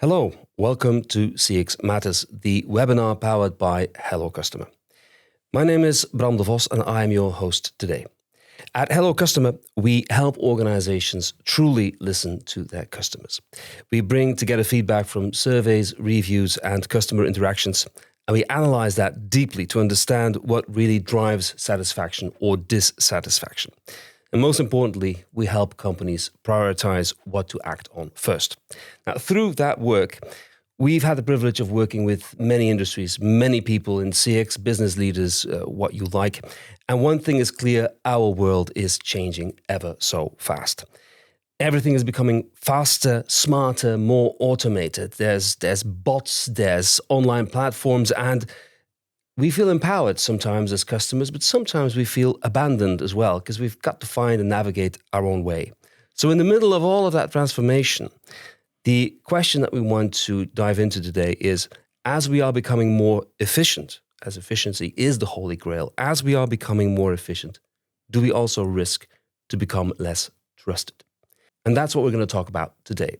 Hello, welcome to CX Matters, the webinar powered by Hello Customer. My name is Bram De Vos and I am your host today. At Hello Customer, we help organizations truly listen to their customers. We bring together feedback from surveys, reviews, and customer interactions, and we analyze that deeply to understand what really drives satisfaction or dissatisfaction. And most importantly, we help companies prioritize what to act on first. Now, through that work, we've had the privilege of working with many industries, many people in CX, business leaders, what you like. And one thing is clear, our world is changing ever so fast. Everything is becoming faster, smarter, more automated. There's bots, there's online platforms, and we feel empowered sometimes as customers, but sometimes we feel abandoned as well because we've got to find and navigate our own way. So in the middle of all of that transformation, the question that we want to dive into today is, as we are becoming more efficient, as efficiency is the holy grail, as we are becoming more efficient, do we also risk to become less trusted? And that's what we're going to talk about today.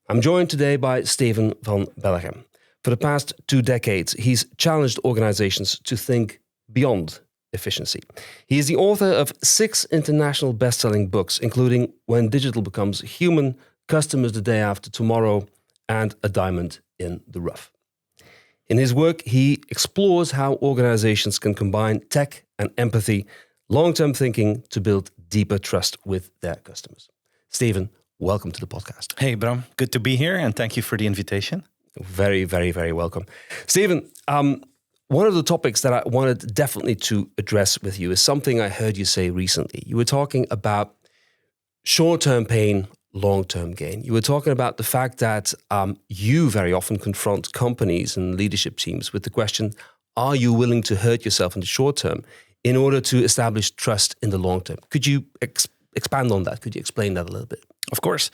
I'm joined today by Steven Van Belleghem. For the past 2 decades, he's challenged organizations to think beyond efficiency. He is the author of 6 international best-selling books, including When Digital Becomes Human, Customers the Day After Tomorrow, and A Diamond in the Rough. In his work, he explores how organizations can combine tech and empathy, long-term thinking to build deeper trust with their customers. Steven, welcome to the podcast. Hey, Bram. Good to be here, and thank you for the invitation. Very, very, very welcome. Steven, one of the topics that I wanted definitely to address with you is something I heard you say recently. You were talking about short-term pain, long-term gain. You were talking about the fact that you very often confront companies and leadership teams with the question, are you willing to hurt yourself in the short term in order to establish trust in the long term? Could you expand on that? Could you explain that a little bit? Of course.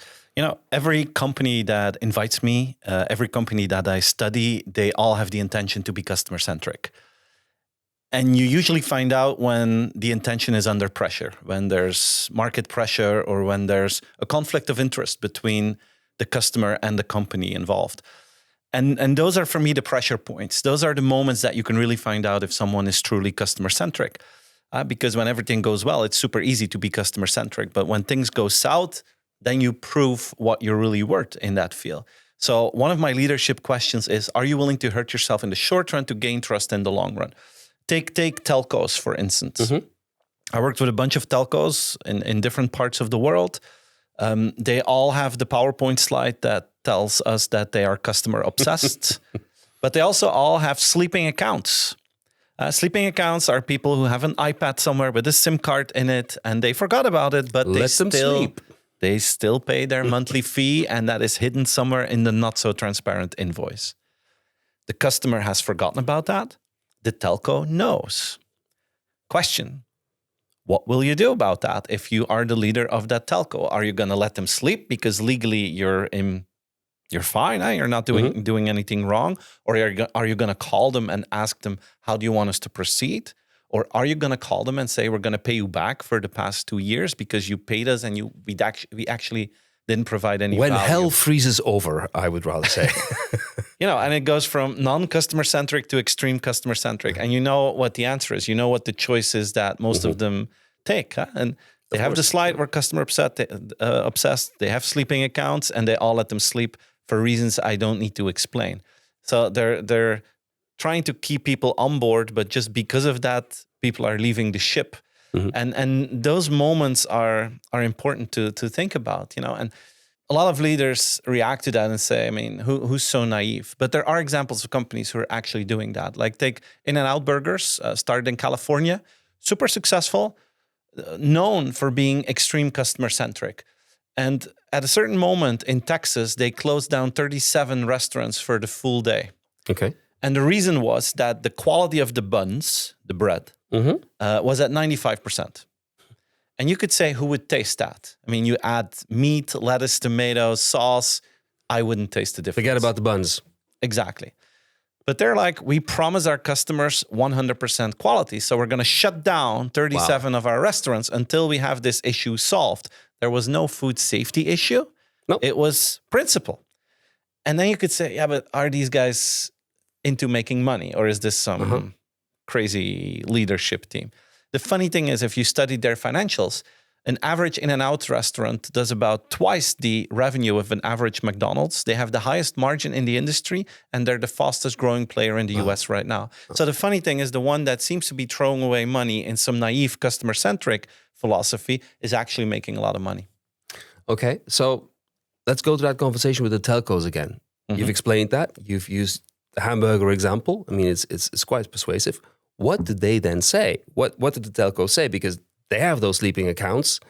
Every company that invites me, every company that I study, they all have the intention to be customer-centric. And you usually find out when the intention is under pressure, when there's market pressure or when there's a conflict of interest between the customer and the company involved. And those are, for me, the pressure points. Those are the moments that you can really find out if someone is truly customer-centric. Because when everything goes well, it's super easy to be customer-centric. But when things go south, then you prove what you're really worth in that field. So one of my leadership questions is, are you willing to hurt yourself in the short run to gain trust in the long run? Take telcos, for instance. Mm-hmm. I worked with a bunch of telcos in different parts of the world. They all have the PowerPoint slide that tells us that they are customer obsessed, but they also all have sleeping accounts. Sleeping accounts are people who have an iPad somewhere with a SIM card in it, and they forgot about it, but they still pay their monthly fee, and that is hidden somewhere in the not-so-transparent invoice. The customer has forgotten about that. The telco knows. Question, what will you do about that if you are the leader of that telco? Are you going to let them sleep because legally you're fine, you're not doing anything wrong? Or are you going to call them and ask them, how do you want us to proceed? Or are you going to call them and say, we're going to pay you back for the past 2 years because you paid us and we actually didn't provide any When value. hell freezes over, I would rather say. And it goes from non-customer-centric to extreme customer-centric. And you know what the answer is. You know what the choice is that most of them take. And they have the slide where obsessed. They have sleeping accounts and they all let them sleep for reasons I don't need to explain. So they're trying to keep people on board, but just because of that, people are leaving the ship. Mm-hmm. And those moments are important to think about, And a lot of leaders react to that and say, who's so naive? But there are examples of companies who are actually doing that. Like take In-N-Out Burgers, started in California, super successful, known for being extreme customer-centric. And at a certain moment in Texas, they closed down 37 restaurants for the full day. Okay. And the reason was that the quality of the buns, the bread, was at 95%. And you could say, who would taste that? You add meat, lettuce, tomatoes, sauce. I wouldn't taste the difference. Forget about the buns. Exactly. But they're like, we promise our customers 100% quality. So we're going to shut down 37 of our restaurants until we have this issue solved. There was no food safety issue. Nope. It was principle. And then you could say, yeah, but are these guys into making money, or is this some crazy leadership team? The funny thing is, if you study their financials, an average In-N-Out restaurant does about twice the revenue of an average McDonald's. They have the highest margin in the industry, and they're the fastest growing player in the US right now. So the funny thing is, the one that seems to be throwing away money in some naive customer-centric philosophy is actually making a lot of money. Okay, so let's go to that conversation with the telcos again. You've explained that. You've used the hamburger example. I mean, it's quite persuasive. What did they then say? What did the telcos say? Because they have those sleeping accounts.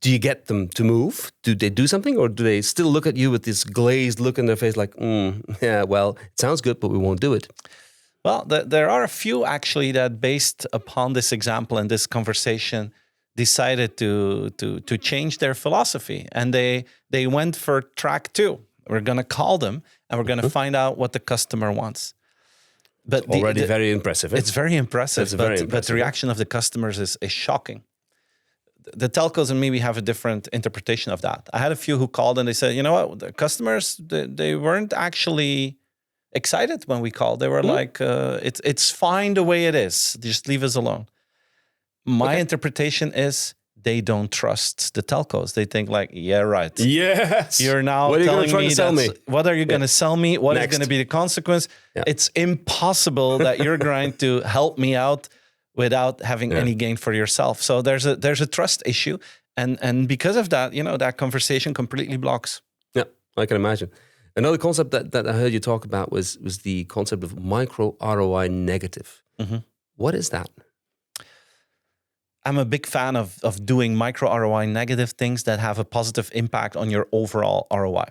Do you get them to move? Do they do something? Or do they still look at you with this glazed look in their face like, yeah, well, it sounds good, but we won't do it? Well, there are a few actually that, based upon this example and this conversation, decided to change their philosophy. And they went for track 2. We're going to call them and we're going to find out what the customer wants. But already very impressive. It's very impressive, very but the reaction of the customers is shocking. The telcos and me, we have a different interpretation of that. I had a few who called and they said, you know what, the customers, they weren't actually excited when we called. They were like, it's fine the way it is. Just leave us alone. My interpretation is they don't trust the telcos. They think like, yeah, right. Yes. You're now telling me what are you going to sell me? What is going to be the consequence? Yeah. It's impossible that you're going to help me out without having any gain for yourself. So there's a trust issue. And because of that, that conversation completely blocks. Yeah, I can imagine. Another concept that I heard you talk about was the concept of micro ROI negative. What is that? I'm a big fan of doing micro ROI negative things that have a positive impact on your overall ROI.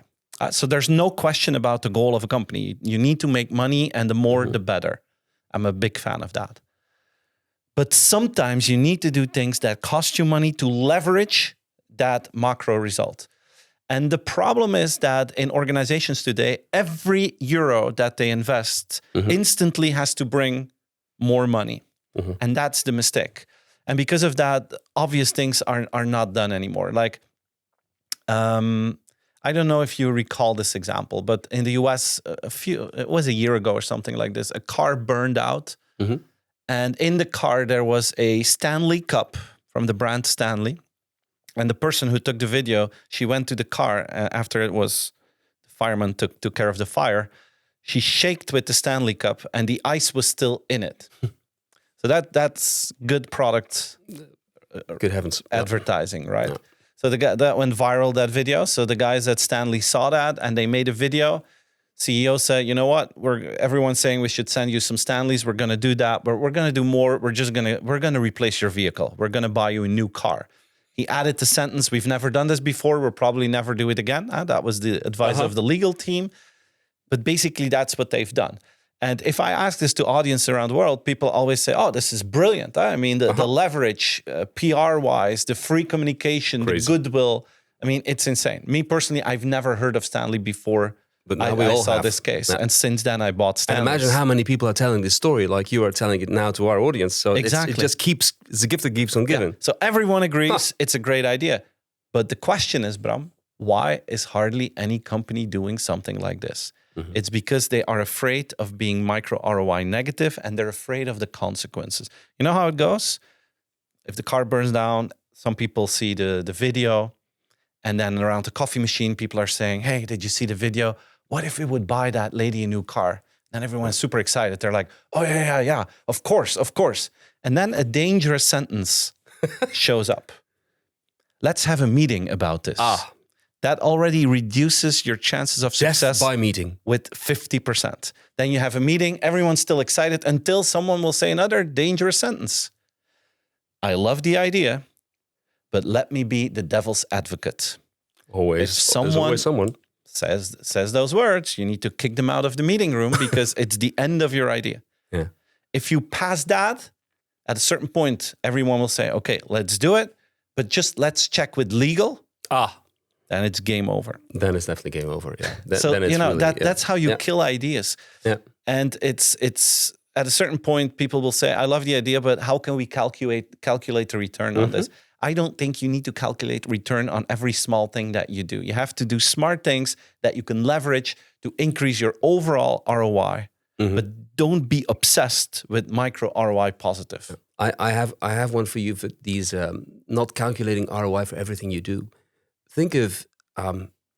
So there's no question about the goal of a company. You need to make money, and the more, the better. I'm a big fan of that. But sometimes you need to do things that cost you money to leverage that macro result. And the problem is that in organizations today, every euro that they invest instantly has to bring more money. And that's the mistake. And because of that, obvious things are not done anymore. Like, I don't know if you recall this example, but in the US, it was a year ago or something like this, a car burned out. And in the car, there was a Stanley cup from the brand Stanley. And the person who took the video, she went to the car after the fireman took care of the fire. She shaked with the Stanley cup and the ice was still in it. So that's good product. Good heavens. Advertising, right? Yeah. So that went viral, that video. So the guys at Stanley saw that and they made a video. CEO said, you know what? Everyone's saying we should send you some Stanleys. We're going to do that, but we're going to do more. We're going to replace your vehicle. We're going to buy you a new car. He added the sentence, we've never done this before. We'll probably never do it again. That was the advice of the legal team. But basically, that's what they've done. And if I ask this to audience around the world, people always say, oh, this is brilliant. I mean, the leverage, PR-wise, the free communication, the goodwill. I mean, it's insane. Me personally, I've never heard of Stanley before. But now I saw this case. Yeah. And since then, I bought Stanley. And imagine how many people are telling this story like you are telling it now to our audience. So exactly. It just it's a gift that keeps on giving. Yeah. So everyone agrees it's a great idea. But the question is, Bram, why is hardly any company doing something like this? It's because they are afraid of being micro ROI negative and they're afraid of the consequences. You know how it goes? If the car burns down, some people see the video, and then around the coffee machine, people are saying, hey, did you see the video? What if we would buy that lady a new car? And everyone's super excited. They're like, oh, yeah, of course. And then a dangerous sentence shows up. Let's have a meeting about this. That already reduces your chances of success by meeting with 50%. Then you have a meeting, everyone's still excited until someone will say another dangerous sentence. I love the idea, but let me be the devil's advocate. Always. If someone, always someone says those words, you need to kick them out of the meeting room because it's the end of your idea. Yeah. If you pass that, at a certain point, everyone will say, okay, let's do it, but just let's check with legal. Then it's game over. Then it's definitely game over. Yeah. Then it's that's how you kill ideas. Yeah. And it's at a certain point, people will say, "I love the idea, but how can we calculate the return on this?" I don't think you need to calculate return on every small thing that you do. You have to do smart things that you can leverage to increase your overall ROI, but don't be obsessed with micro ROI positive. I have one for you for these not calculating ROI for everything you do. Think of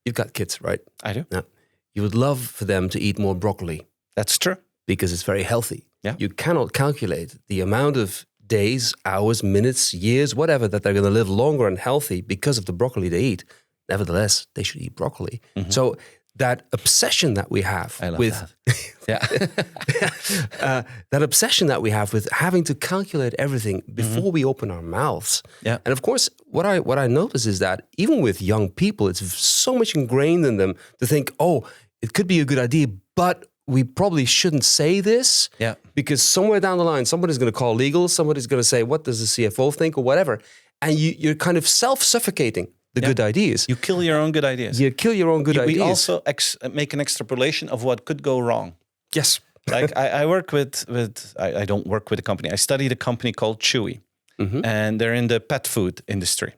you've got kids, right? I do. Now, you would love for them to eat more broccoli. That's true. Because it's very healthy. Yeah. You cannot calculate the amount of days, hours, minutes, years, whatever, that they're going to live longer and healthy because of the broccoli they eat. Nevertheless, they should eat broccoli. So that obsession that we have that obsession that we have with having to calculate everything before we open our mouths. Yeah. And of course, what I notice is that even with young people, it's so much ingrained in them to think, oh, it could be a good idea, but we probably shouldn't say this because somewhere down the line, somebody's going to call legal, somebody's going to say, what does the CFO think or whatever? And you're kind of self-suffocating the good ideas. You kill your own good ideas. You kill your own good ideas. We also make an extrapolation of what could go wrong. Yes. Like I work with I don't work with a company. I studied a company called Chewy, and they're in the pet food industry.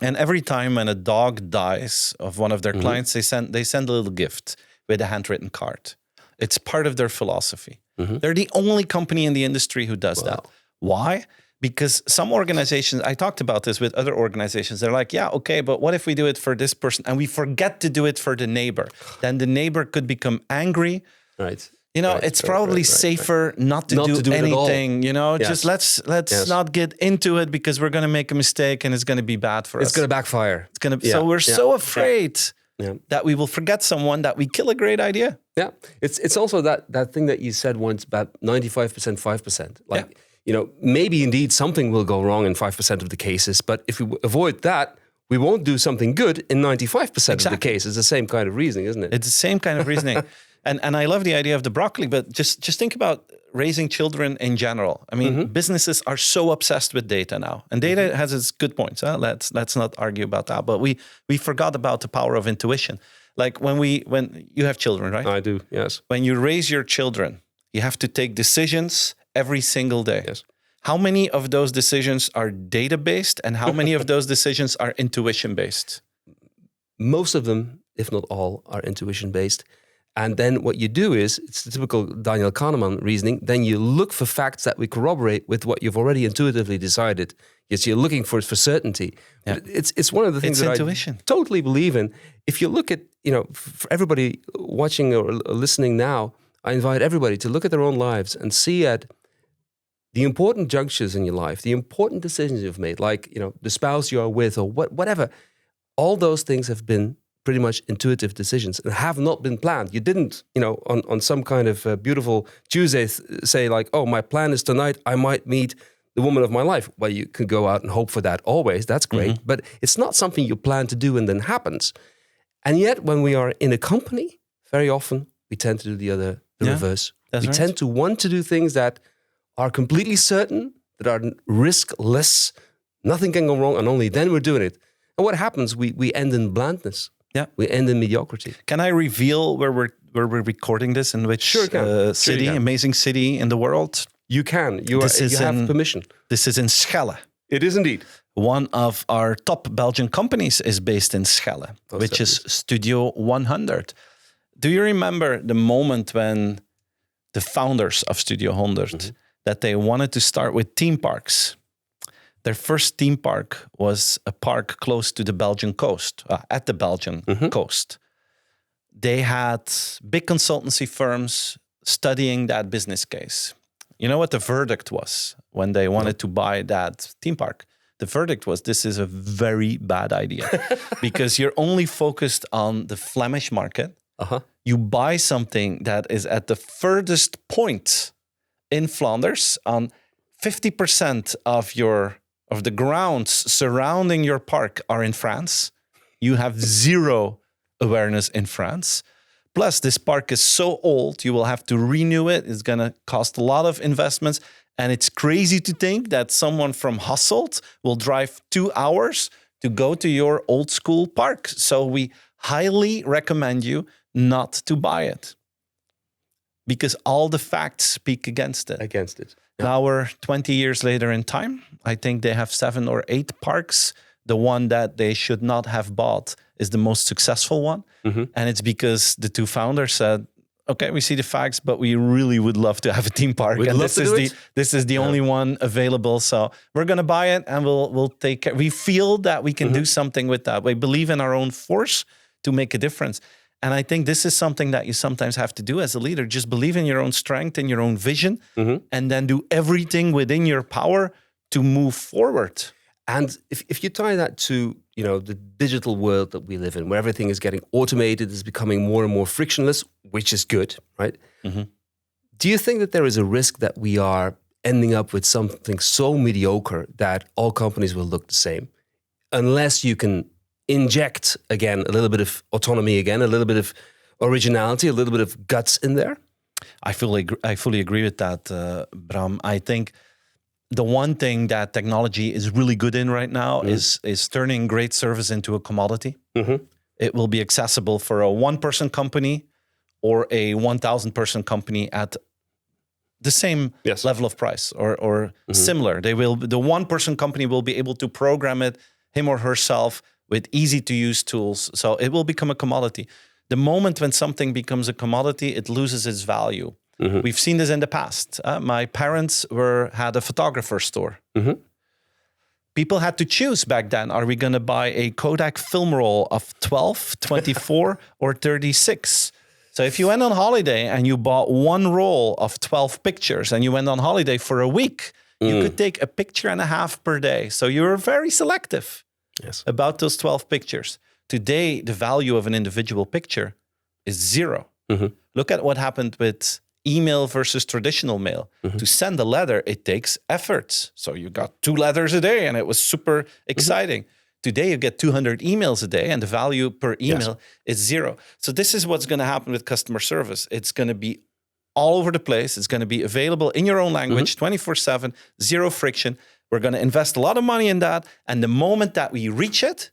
And every time when a dog dies of one of their clients, they send a little gift with a handwritten card. It's part of their philosophy. They're the only company in the industry who does that. Why? Because some organizations, I talked about this with other organizations, they're like, yeah, okay, but what if we do it for this person and we forget to do it for the neighbor? Then the neighbor could become angry. Right. You know, it's probably safer not to do anything, you know, just let's not get into it because we're going to make a mistake and it's going to be bad for us. It's going to backfire. It's going to, so we're so afraid that we will forget someone, that we kill a great idea. Yeah. It's also that thing that you said once about 95%, 5%. Like, you know, maybe indeed something will go wrong in 5% of the cases, but if we avoid that, we won't do something good in 95% of the cases. It's the same kind of reasoning, isn't it? It's the same kind of reasoning. And I love the idea of the broccoli, but just think about raising children in general. I mean, businesses are so obsessed with data now, and data has its good points. Let's not argue about that. But we forgot about the power of intuition. Like when you have children, right? I do, yes. When you raise your children, you have to take decisions every single day. Yes. How many of those decisions are data-based and how many of those decisions are intuition-based? Most of them, if not all, are intuition-based. And then what you do is, it's the typical Daniel Kahneman reasoning, then you look for facts that we corroborate with what you've already intuitively decided. Yes, you're looking for certainty. Yeah. But it's one of the things that intuition. I totally believe in. If you look at, you know, for everybody watching or listening now, I invite everybody to look at their own lives and see at the important junctures in your life, the important decisions you've made, like, you know, the spouse you are with or whatever. All those things have been pretty much intuitive decisions and have not been planned. You didn't, you know, on some kind of beautiful Tuesday say like, oh, my plan is tonight I might meet the woman of my life. Well, you can go out and hope for that always. That's great. But it's not something you plan to do and then happens. And yet when we are in a company, very often we tend to do the reverse. We tend to want to do things that are completely certain, that are riskless, nothing can go wrong, and only then we're doing it. And what happens? We end in blandness. Yeah, we end in mediocrity. Can I reveal where we're recording this, in which city, amazing city in the world? You can. You have permission. This is in Schelle. It is indeed. One of our top Belgian companies is based in Schelle, which is Studio 100. Do you remember the moment when the founders of Studio 100 that they wanted to start with theme parks? Their first theme park was a park close to the Belgian coast, at the Belgian coast. They had big consultancy firms studying that business case. You know what the verdict was when they wanted to buy that theme park? The verdict was, this is a very bad idea because you're only focused on the Flemish market. You buy something that is at the furthest point in Flanders on 50% of the grounds surrounding your park are in France. You have zero awareness in France. Plus, this park is so old, you will have to renew it. It's going to cost a lot of investments. And it's crazy to think that someone from Hasselt will drive 2 hours to go to your old school park. So we highly recommend you not to buy it. because all the facts speak against it. Yeah. Now we're 20 years later in time. I think they have 7 or 8 parks. The one that they should not have bought is the most successful one. And it's because the 2 founders said, okay, we see the facts, but we really would love to have a theme park. We'd and love to do it. This is the only one available. So we're going to buy it and we'll take care. We feel that we can do something with that. We believe in our own force to make a difference. And I think this is something that you sometimes have to do as a leader. Just believe in your own strength and your own vision, and then do everything within your power to move forward. And if you tie that to, the digital world that we live in, where everything is getting automated, is becoming more and more frictionless, which is good, right? Do you think that there is a risk that we are ending up with something so mediocre that all companies will look the same? Unless you can inject, again, a little bit of autonomy again, a little bit of originality, a little bit of guts in there? I fully agree with that, Bram. I think the one thing that technology is really good in right now is turning great service into a commodity. It will be accessible for a 1-person company or a 1,000-person company at the same level of price or similar. The 1-person company will be able to program it, him or herself, with easy-to-use tools. So it will become a commodity. The moment when something becomes a commodity, it loses its value. We've seen this in the past. My parents had a photographer store. People had to choose back then. Are we going to buy a Kodak film roll of 12, 24, or 36? So if you went on holiday and you bought 1 roll of 12 pictures and you went on holiday for a week, you could take a picture and a half per day. So you were very selective about those 12 pictures. Today, the value of an individual picture is 0. Look at what happened with email versus traditional mail. To send a letter, it takes effort. So you got 2 letters a day and it was super exciting. Today you get 200 emails a day and the value per email is 0. So this is what's going to happen with customer service. It's going to be all over the place. It's going to be available in your own language, 24/7, 0 friction. We're going to invest a lot of money in that. And the moment that we reach it,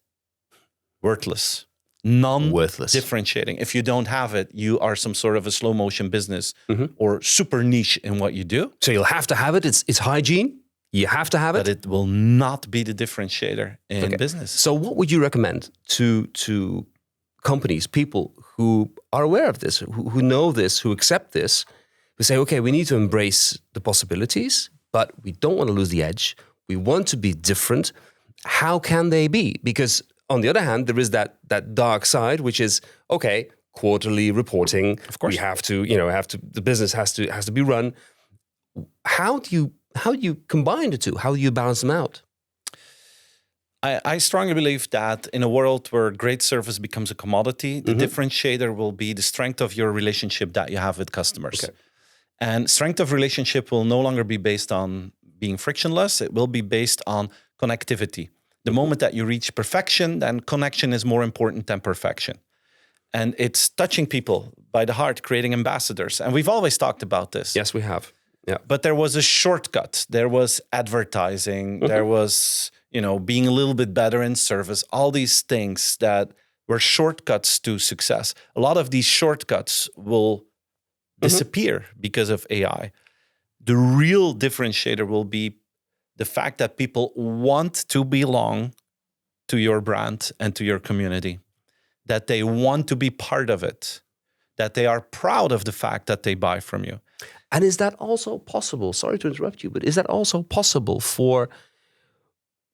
worthless. Non-differentiating. If you don't have it, you are some sort of a slow motion business or super niche in what you do. So you'll have to have it. It's hygiene. You have to have it. But it will not be the differentiator in business. So what would you recommend to companies, people who are aware of this, who know this, who accept this, who say, okay, we need to embrace the possibilities, but we don't want to lose the edge. We want to be different. How can they be? Because on the other hand, there is that dark side, which is, okay, quarterly reporting. Of course, we have to, the business has to be run. How do you combine the two? How do you balance them out? I strongly believe that in a world where great service becomes a commodity, the differentiator will be the strength of your relationship that you have with customers. Okay. And strength of relationship will no longer be based on being frictionless. It will be based on connectivity. The moment that you reach perfection, then connection is more important than perfection. And it's touching people by the heart, creating ambassadors. And we've always talked about this. Yes, we have. Yeah. But there was a shortcut. There was advertising. There was, being a little bit better in service. All these things that were shortcuts to success. A lot of these shortcuts will disappear because of AI. The real differentiator will be the fact that people want to belong to your brand and to your community, that they want to be part of it, that they are proud of the fact that they buy from you. And is that also possible? Sorry to interrupt you, but is that also possible for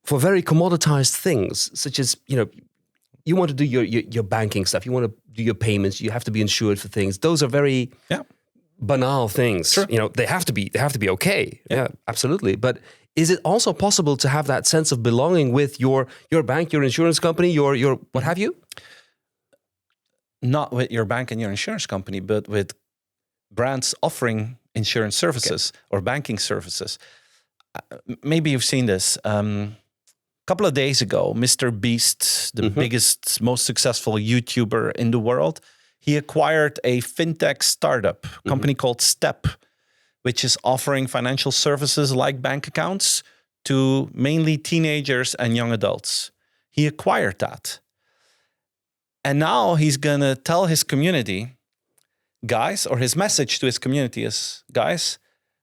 very commoditized things, such as, you want to do your banking stuff, you want to do your payments, you have to be insured for things. Those are very banal things. Sure. They have to be okay. Yeah, absolutely. But is it also possible to have that sense of belonging with your bank, your insurance company, your what have you? Not with your bank and your insurance company, but with brands offering insurance services or banking services. Maybe you've seen this. A couple of days ago, Mr. Beast, the biggest, most successful YouTuber in the world, he acquired a fintech startup company called Step, which is offering financial services like bank accounts to mainly teenagers and young adults. He acquired that. And now he's going to tell his community, guys, or his message to his community is, guys,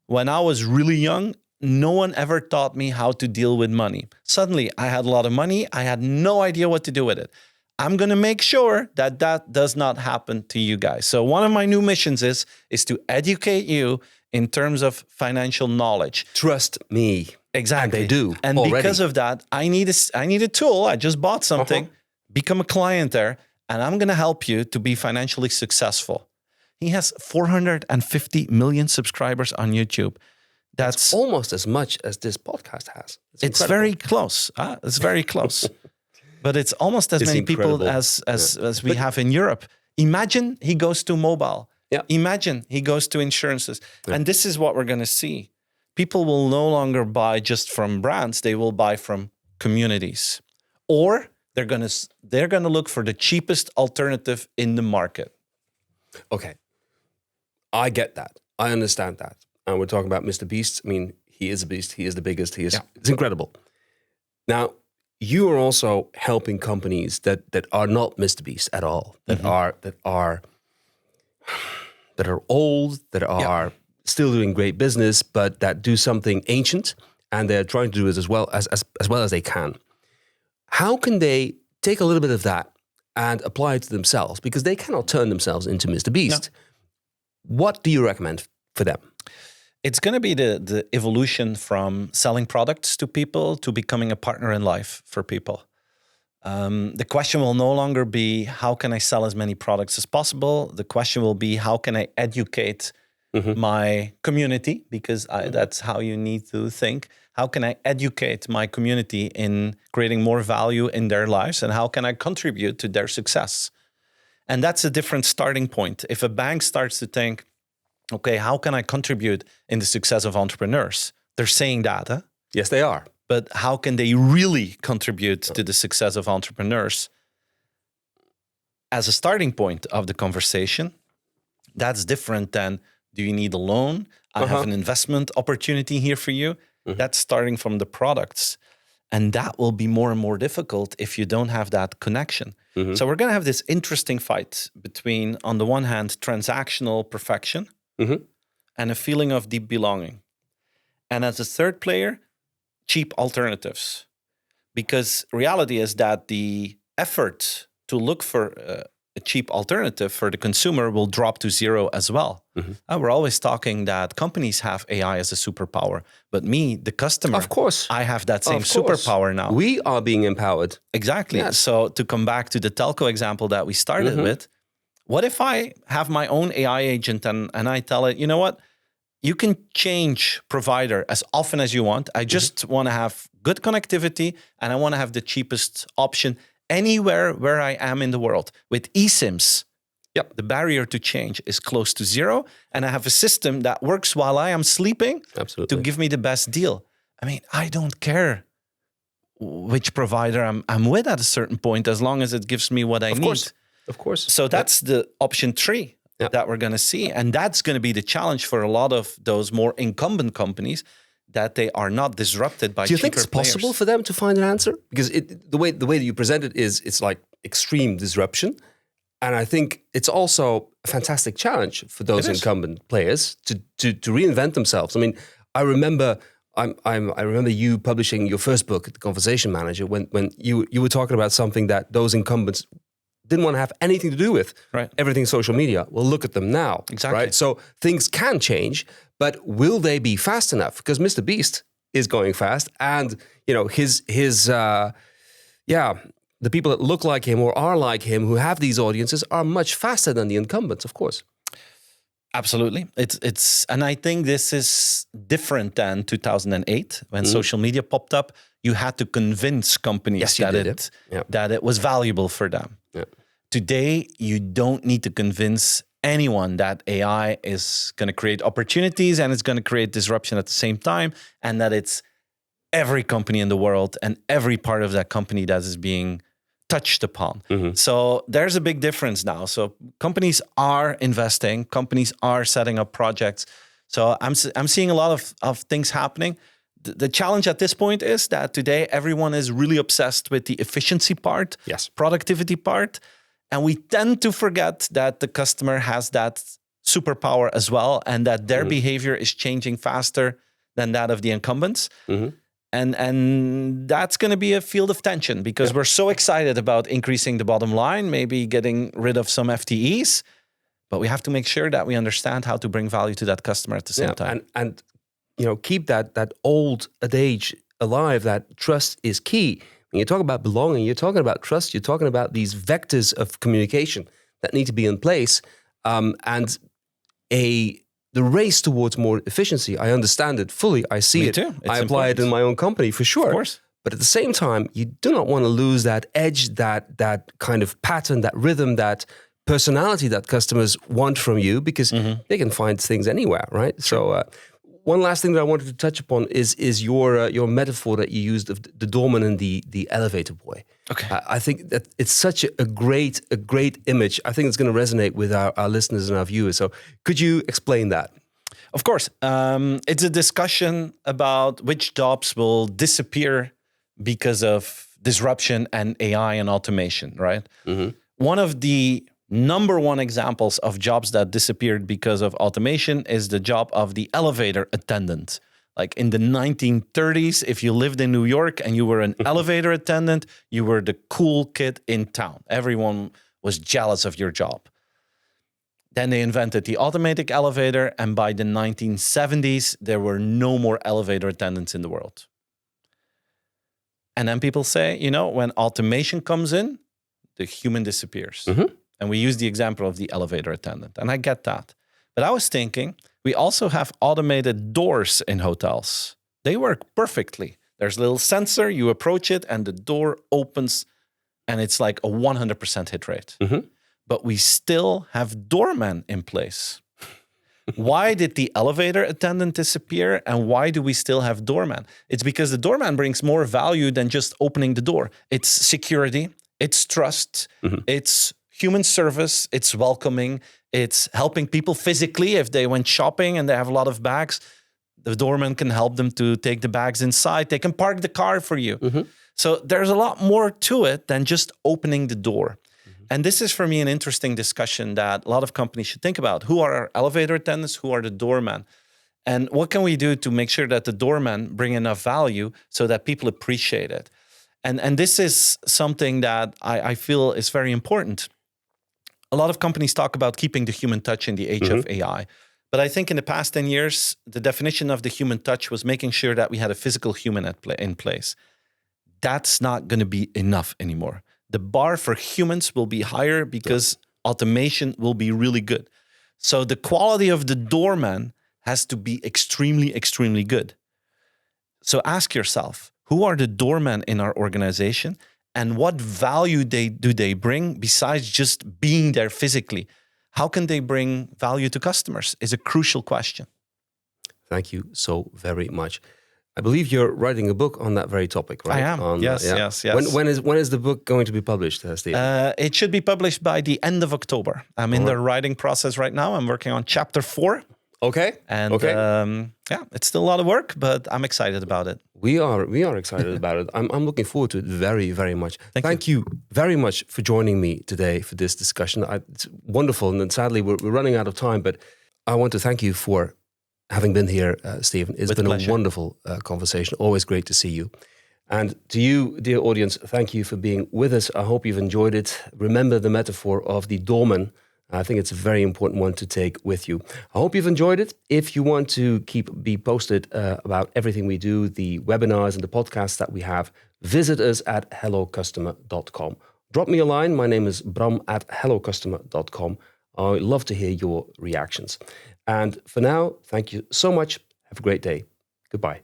when I was really young, no one ever taught me how to deal with money. Suddenly, I had a lot of money. I had no idea what to do with it. I'm going to make sure that that does not happen to you guys. So one of my new missions is to educate you in terms of financial knowledge. Trust me. Exactly. And they do. And already. because of that, I need a tool. I just bought something, become a client there, and I'm going to help you to be financially successful. He has 450 million subscribers on YouTube. That's almost as much as this podcast has. It's very close. It's very close. But it's almost as many people as we have in Europe. Imagine he goes to mobile. Yeah. Imagine he goes to insurances. Yeah. And this is what we're going to see. People will no longer buy just from brands. They will buy from communities. Or they're going to look for the cheapest alternative in the market. Okay. I get that. I understand that. And we're talking about Mr. Beast. I mean, he is a beast. He is the biggest. It's incredible. Now, you are also helping companies that are not Mr. Beast at all, that are old, that are still doing great business, but that do something ancient, and they're trying to do it as well as they can. How can they take a little bit of that and apply it to themselves? Because they cannot turn themselves into Mr. Beast. No. What do you recommend for them? It's going to be the evolution from selling products to people to becoming a partner in life for people. The question will no longer be, how can I sell as many products as possible? The question will be, how can I educate my community? Because that's how you need to think. How can I educate my community in creating more value in their lives? And how can I contribute to their success? And that's a different starting point. If a bank starts to think, okay, how can I contribute in the success of entrepreneurs? They're saying that, huh? Yes, they are. But how can they really contribute to the success of entrepreneurs? As a starting point of the conversation, that's different than, do you need a loan? I have an investment opportunity here for you. That's starting from the products. And that will be more and more difficult if you don't have that connection. So we're going to have this interesting fight between, on the one hand, transactional perfection, and a feeling of deep belonging. And as a third player, cheap alternatives. Because reality is that the effort to look for a cheap alternative for the consumer will drop to zero as well. We're always talking that companies have AI as a superpower, but me, the customer, of course, I have that same superpower now. We are being empowered. Exactly. Yes. So to come back to the telco example that we started with, what if I have my own AI agent and I tell it, you know what? You can change provider as often as you want. I just want to have good connectivity and I want to have the cheapest option anywhere where I am in the world. With eSIMs, the barrier to change is close to zero. And I have a system that works while I am sleeping to give me the best deal. I mean, I don't care which provider I'm with at a certain point, as long as it gives me what I need. Of course. So that's the option 3 that we're going to see. And that's going to be the challenge for a lot of those more incumbent companies, that they are not disrupted by cheaper players. Do you think it's possible for them to find an answer? Because the way that you present it is, it's like extreme disruption. And I think it's also a fantastic challenge for those incumbent players to reinvent themselves. I mean, I remember you publishing your first book, The Conversation Manager, when you were talking about something that those incumbents didn't want to have anything to do with. Right. Everything social media. Well, look at them now. Exactly. Right? So things can change, but will they be fast enough? Because Mr. Beast is going fast, and the people that look like him or are like him who have these audiences are much faster than the incumbents, of course. Absolutely. It's and I think this is different than 2008 when social media popped up. You had to convince companies that it was valuable for them. Yeah. Today, you don't need to convince anyone that AI is going to create opportunities and it's going to create disruption at the same time, and that it's every company in the world and every part of that company that is being touched upon. So there's a big difference now. So companies are investing, companies are setting up projects. So I'm seeing a lot of things happening. The challenge at this point is that today everyone is really obsessed with the efficiency part, productivity part. And we tend to forget that the customer has that superpower as well, and that their behavior is changing faster than that of the incumbents. And that's going to be a field of tension because we're so excited about increasing the bottom line, maybe getting rid of some FTEs, but we have to make sure that we understand how to bring value to that customer at the same time. And keep that old adage alive, that trust is key. When you talk about belonging, you're talking about trust, you're talking about these vectors of communication that need to be in place. And the race towards more efficiency, I understand it fully. I see it. Too. I apply it in my own company for sure. Of course. But at the same time, you do not want to lose that edge, that kind of pattern, that rhythm, that personality that customers want from you, because they can find things anywhere, right? Sure. So one last thing that I wanted to touch upon is your metaphor that you used of the doorman and the elevator boy. Okay. I think that it's such a great image. I think it's going to resonate with our listeners and our viewers. So could you explain that? Of course. It's a discussion about which jobs will disappear because of disruption and AI and automation, right? One of the number one examples of jobs that disappeared because of automation is the job of the elevator attendant. Like in the 1930s, if you lived in New York and you were an elevator attendant, you were the cool kid in town. Everyone was jealous of your job. Then they invented the automatic elevator, and by the 1970s, there were no more elevator attendants in the world. And then people say, when automation comes in, the human disappears. And we use the example of the elevator attendant. And I get that. But I was thinking, we also have automated doors in hotels. They work perfectly. There's a little sensor, you approach it, and the door opens, and it's like a 100% hit rate. But we still have doormen in place. Why did the elevator attendant disappear, and why do we still have doormen? It's because the doorman brings more value than just opening the door. It's security, it's trust, it's human service, it's welcoming, it's helping people physically. If they went shopping and they have a lot of bags, the doorman can help them to take the bags inside. They can park the car for you. So there's a lot more to it than just opening the door. And this is, for me, an interesting discussion that a lot of companies should think about. Who are our elevator attendants? Who are the doormen? And what can we do to make sure that the doormen bring enough value so that people appreciate it? And this is something that I feel is very important. A lot of companies talk about keeping the human touch in the age of AI. But I think in the past 10 years, the definition of the human touch was making sure that we had a physical human in place. That's not going to be enough anymore. The bar for humans will be higher because automation will be really good. So the quality of the doorman has to be extremely, extremely good. So ask yourself, who are the doormen in our organization? And what value do they bring besides just being there physically? How can they bring value to customers is a crucial question. Thank you so very much. I believe you're writing a book on that very topic, right? I am. Yes. When is the book going to be published, Steve? It should be published by the end of October. I'm in the writing process right now. I'm working on chapter 4. Okay. And it's still a lot of work, but I'm excited about it. We are excited about it. I'm looking forward to it very, very much. Thank you very much for joining me today for this discussion. It's wonderful, and then sadly we're running out of time, but I want to thank you for having been here, Steven. It's been a wonderful conversation. Always great to see you. And to you, dear audience, thank you for being with us. I hope you've enjoyed it. Remember the metaphor of the doorman. I think it's a very important one to take with you. I hope you've enjoyed it. If you want to be posted about everything we do, the webinars and the podcasts that we have, visit us at hellocustomer.com. Drop me a line. My name is Bram at hellocustomer.com. I love to hear your reactions. And for now, thank you so much. Have a great day. Goodbye.